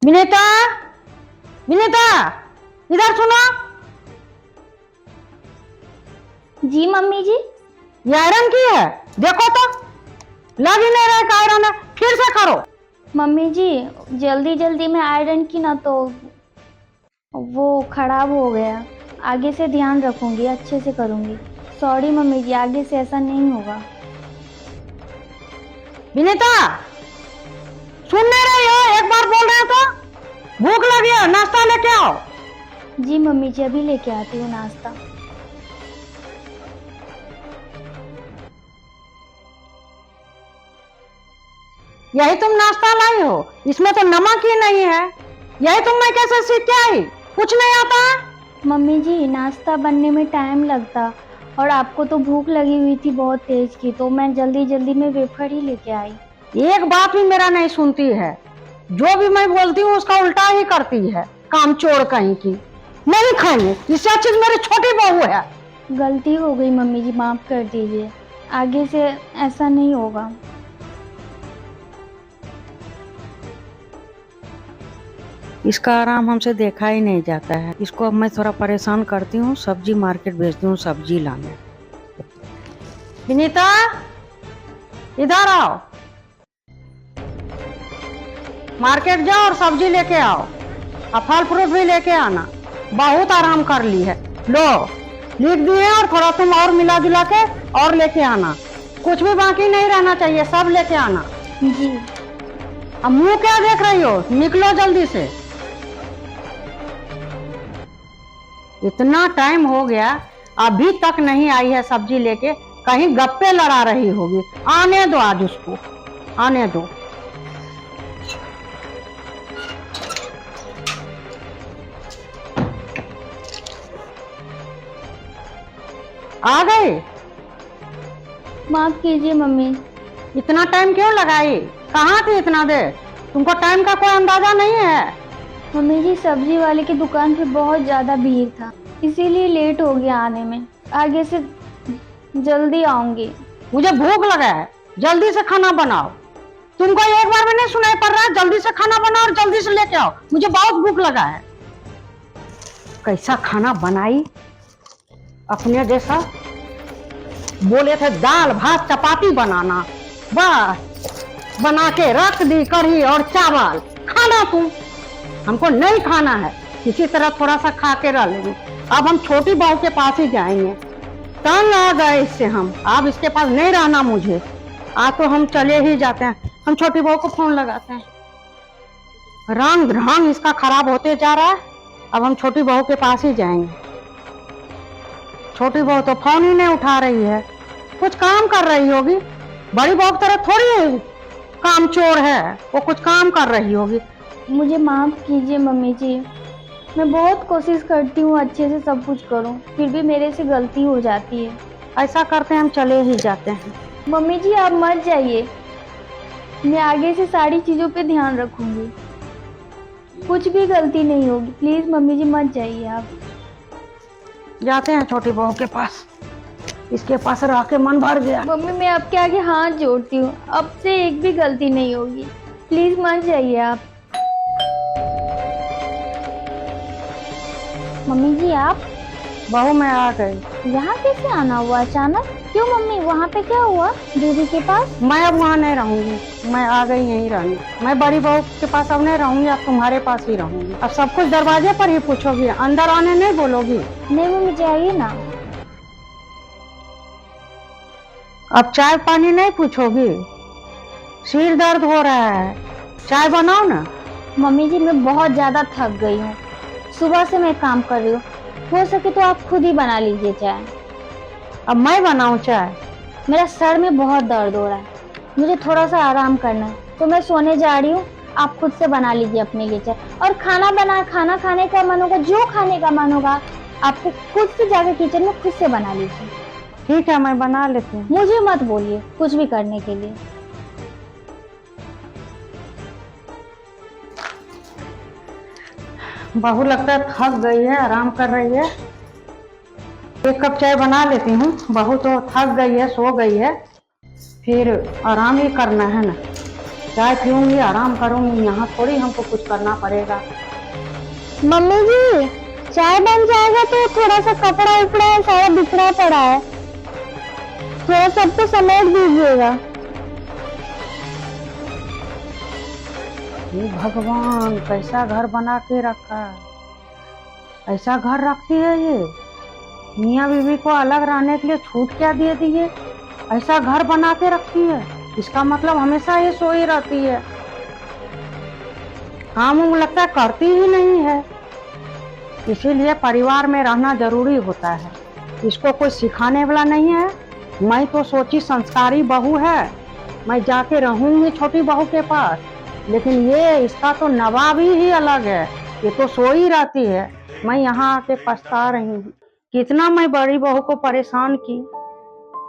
विनीता, विनीता, इधर सुनो। जी मम्मी जी। ये आयरन की है, देखो तो लग ही नहीं रहा है कि आयरन है। फिर से करो। मम्मी जी जल्दी जल्दी में आयरन की ना तो वो खराब हो गया। आगे से ध्यान रखूंगी, अच्छे से करूंगी। सॉरी मम्मी जी, आगे से ऐसा नहीं होगा। विनीता, सुन नहीं रही हो? एक बार बोल रहे हो तो। भूख लगी है, नाश्ता लेके आओ। जी मम्मी जी, अभी लेके आती हूँ नाश्ता। यही तुम नाश्ता लाई हो? इसमें तो नमक ही नहीं है। यही तुम मैं कैसे सीख के आई? कुछ नहीं आता है? मम्मी जी नाश्ता बनने में टाइम लगता, और आपको तो भूख लगी हुई थी बहुत तेज की, तो मैं जल्दी जल्दी में वेफर ही लेके आई। एक बात भी मेरा नहीं सुनती है। जो भी मैं बोलती हूँ उसका उल्टा ही करती है। कामचोर कहीं की। नहीं खाएंगे, इससे अच्छी मेरी छोटी बहू है। गलती हो गई मम्मी जी, माफ कर दीजिए। आगे से ऐसा नहीं होगा। इसका आराम हमसे देखा ही नहीं जाता है। इसको अब मैं थोड़ा परेशान करती हूँ, सब्जी मार्केट भेजती हूँ सब्जी लाने। विनीता, इधर आओ। मार्केट जाओ और सब्जी लेके आओ, और फल फ्रूट भी लेके आना। बहुत आराम कर ली है। लो, लिख दिए, और थोड़ा तुम और मिला जुला के और लेके आना। कुछ भी बाकी नहीं रहना चाहिए, सब लेके आना। जी। अब मुंह क्या देख रही हो? निकलो जल्दी से। इतना टाइम हो गया, अभी तक नहीं आई है सब्जी लेके। कहीं गप्पे लड़ा रही होगी। आने दो, आज उसको आने दो। आ गए? माफ कीजिए मम्मी। इतना टाइम क्यों लगाई? कहाँ थी इतना देर? तुमको टाइम का कोई अंदाजा नहीं है? मम्मी जी सब्जी वाले की दुकान पे बहुत ज्यादा भीड़ था, इसीलिए लेट हो गया आने में। आगे से जल्दी आऊंगी। मुझे भूख लगा है, जल्दी से खाना बनाओ। तुमको एक बार भी नहीं सुनाई पड़ रहा है? जल्दी से खाना बनाओ और जल्दी से लेके आओ, मुझे बहुत भूख लगा है। कैसा खाना बनाई अपने जैसा। बोले थे दाल भात चपाती बनाना, बस बना के रख दी कढ़ी और चावल। खाना तुम, हमको नहीं खाना है। किसी तरह थोड़ा सा खा के रह लेंगे। अब हम छोटी बहू के पास ही जाएंगे। तंग आ गए इससे हम, अब इसके पास नहीं रहना मुझे। आज तो हम चले ही जाते हैं। हम छोटी बहू को फोन लगाते हैं। रंग ढंग इसका खराब होते जा रहा है। अब हम छोटी बहू के पास ही जाएंगे। छोटी बहू तो फोन ही नहीं उठा रही है। कुछ काम कर रही होगी। बड़ी बहू की तरह थोड़ी काम चोर है, वो कुछ काम कर रही होगी। मुझे माफ कीजिए मम्मी जी, मैं बहुत कोशिश करती हूँ अच्छे से सब कुछ करूँ, फिर भी मेरे से गलती हो जाती है। ऐसा करते हैं हम चले ही जाते हैं। मम्मी जी आप मत जाइए, मैं आगे से सारी चीजों पे ध्यान रखूंगी। कुछ भी गलती नहीं होगी, प्लीज मम्मी जी मत जाइए आप। जाते हैं छोटी बहू के पास। इसके पास रह के मन भर गया। मम्मी मैं आपके आगे हाथ जोड़ती हूँ, अब से एक भी गलती नहीं होगी, प्लीज मत जाइए आप। मम्मी जी आप बहू मैं आ गई। यहाँ कैसे आना हुआ अचानक? क्यों मम्मी, वहाँ पे क्या हुआ दीदी के पास? मैं अब वहाँ नहीं रहूंगी, मैं आ गई यहीं रहने। मैं बड़ी बहू के पास अब नहीं रहूंगी, अब तुम्हारे पास ही रहूंगी। अब सब कुछ दरवाजे पर ही पूछोगी, अंदर आने नहीं बोलोगी। नहीं मम्मी जाइए ना। अब चाय पानी नहीं पूछोगी? सिर दर्द हो रहा है, चाय बनाओ ना। मम्मी जी मैं बहुत ज्यादा थक गई हूँ, सुबह से मैं काम कर रही हूँ, हो सके तो आप खुद ही बना लीजिए चाय। अब मैं बनाऊं चाय? मेरा सर में बहुत दर्द हो रहा है, मुझे थोड़ा सा आराम करना है, तो मैं सोने जा रही हूँ। आप खुद से बना लीजिए अपने लिए चाय। और खाना खाने का मन होगा, जो खाने का मन होगा आपको खुद से जाकर किचन में खुद से बना लीजिए। ठीक है, मैं बना लेती हूँ। मुझे मत बोलिए कुछ भी करने के लिए। बहू लगता है थक गई है, आराम कर रही है। एक कप चाय बना लेती हूँ। बहू तो थक गई है, सो गई है, फिर आराम ही करना है ना। चाय पीऊंगी, आराम करूंगी, यहाँ थोड़ी हमको कुछ करना पड़ेगा। मम्मी जी, चाय बन जाएगा तो थोड़ा सा कपड़ा उपड़ा सारा बिखरा पड़ा है, थोड़ा सबको समेट दीजिएगा। हे भगवान, कैसा घर बना के रखा है, ऐसा घर रखती है ये। मियाँ बीवी को अलग रहने के लिए छूट क्या दे दी है, ऐसा घर बना के रखती है। इसका मतलब हमेशा ये सोई रहती है, काम लगता है करती ही नहीं है। इसीलिए परिवार में रहना जरूरी होता है, इसको कोई सिखाने वाला नहीं है। मैं तो सोची संस्कारी बहू है, मैं जाके रहूंगी छोटी बहू के पास, लेकिन ये इसका तो नवाबी ही अलग है, ये तो सोई रहती है। मैं यहाँ आके पछता रही हूँ, कितना मैं बड़ी बहू को परेशान की,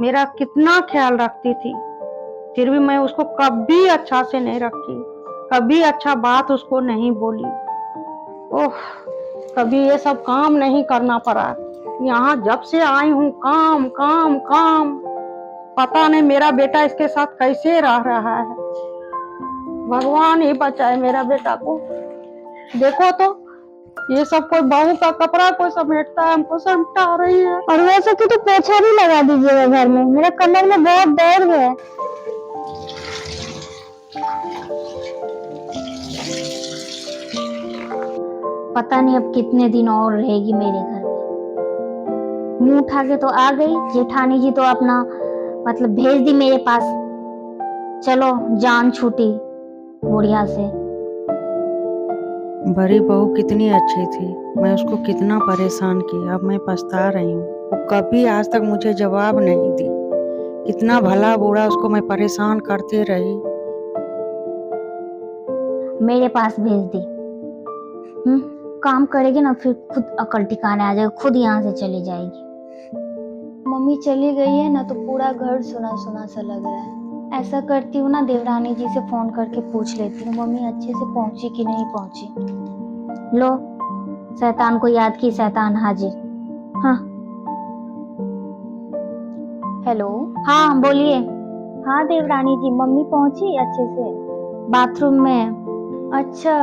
मेरा कितना ख्याल रखती थी, फिर भी मैं उसको कभी अच्छा से नहीं रखी, कभी अच्छा बात उसको नहीं बोली। ओह, कभी ये सब काम नहीं करना पड़ा। यहाँ जब से आई हूँ काम काम काम, पता नहीं मेरा बेटा इसके साथ कैसे रह रहा है। भगवान ही बचाए मेरा बेटा को। देखो तो ये सब कोई बहू का कपड़ा कोई समेटता है, हमको समेटा रही है। और वैसे तो पोछा भी लगा दीजिएगा घर में, मेरा कमर में बहुत दर्द है। पता नहीं अब कितने दिन और रहेगी मेरे घर में। मुंह उठा के तो आ गई, जेठानी जी तो अपना मतलब भेज दी मेरे पास, चलो जान छूटी बुढ़िया से। बड़ी बहू कितनी अच्छी थी, मैं उसको कितना परेशान किया, अब मैं पछता रही हूँ। वो कभी आज तक मुझे जवाब नहीं दी, कितना भला बुरा उसको मैं परेशान करती रही। मेरे पास भेज दी, काम करेगी ना फिर खुद अकल ठिकाने आ जाएगा, खुद यहाँ से चली जाएगी। मम्मी चली गई है ना तो पूरा घर सुना सुना सा लग रहा है। ऐसा करती हूँ ना, देवरानी जी से फोन करके पूछ लेती हूँ मम्मी अच्छे से पहुंची कि नहीं पहुंची। लो, शैतान को याद की शैतान हाजिर। हाँ हेलो, हाँ बोलिए। हाँ देवरानी जी, मम्मी पहुंची अच्छे से? बाथरूम में। अच्छा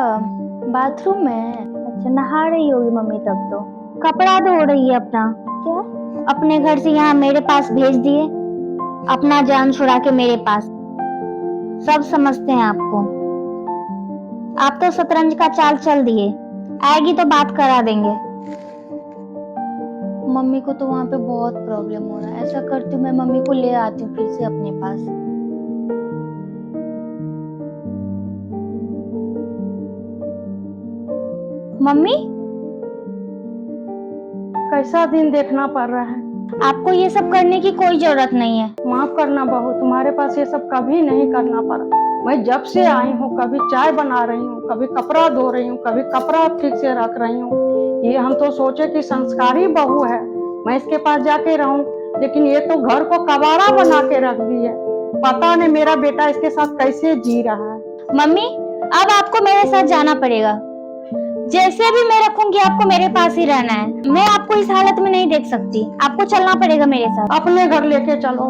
बाथरूम में, अच्छा नहा रही होगी मम्मी तब तो। कपड़ा धो रही है अपना। क्या? अपने घर से यहाँ मेरे पास भेज दिए, अपना जान छुड़ा के मेरे पास। सब समझते हैं आपको, आप तो शतरंज का चाल चल दिए, आएगी तो बात करा देंगे। मम्मी को तो वहाँ पे बहुत प्रॉब्लम हो रहा है, ऐसा करती हूँ मैं मम्मी को ले आती हूँ फिर से अपने पास। मम्मी कैसा दिन देखना पड़ रहा है। आपको ये सब करने की कोई जरूरत नहीं है। माफ करना बहू, तुम्हारे पास ये सब कभी नहीं करना पड़ा। मैं जब से आई हूँ कभी चाय बना रही हूँ, कभी कपड़ा धो रही हूँ, कभी कपड़ा ठीक से रख रही हूँ। ये हम तो सोचे कि संस्कारी बहू है, मैं इसके पास जाके रहूं, लेकिन ये तो घर को कबाड़ा बना के रख दी है। पता नहीं मेरा बेटा इसके साथ कैसे जी रहा है। मम्मी अब आपको मेरे साथ जाना पड़ेगा, जैसे भी मैं रखूंगी आपको मेरे पास ही रहना है। मैं आपको इस हालत में नहीं देख सकती, आपको चलना पड़ेगा मेरे साथ। अपने घर लेके चलो,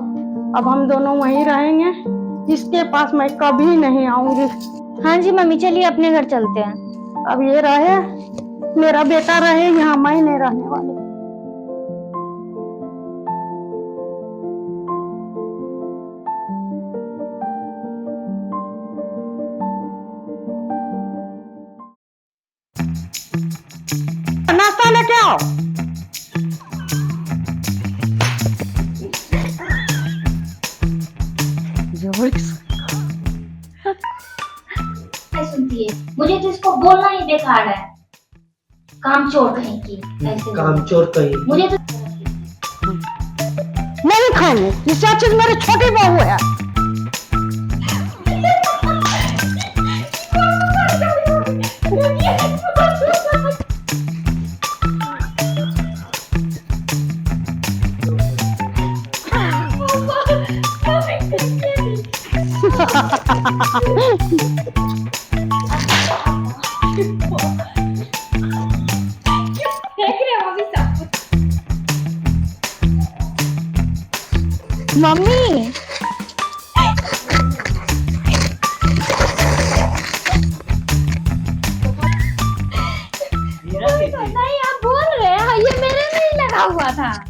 अब हम दोनों वहीं रहेंगे, इसके पास मैं कभी नहीं आऊंगी। हाँ जी मम्मी, चलिए अपने घर चलते हैं। अब ये रहे, मेरा बेटा रहे यहाँ, मैं नहीं रहने वाली। नाश्ता लेके आओ। सुनती है, मुझे तो इसको बोलना ही बेकार है। कामचोर कहीं की, ऐसे कामचोर कहीं। मुझे तो नहीं खाएंगे, ये सब चीज मेरी छोटी बहू है। मम्मी क्या हुआ था?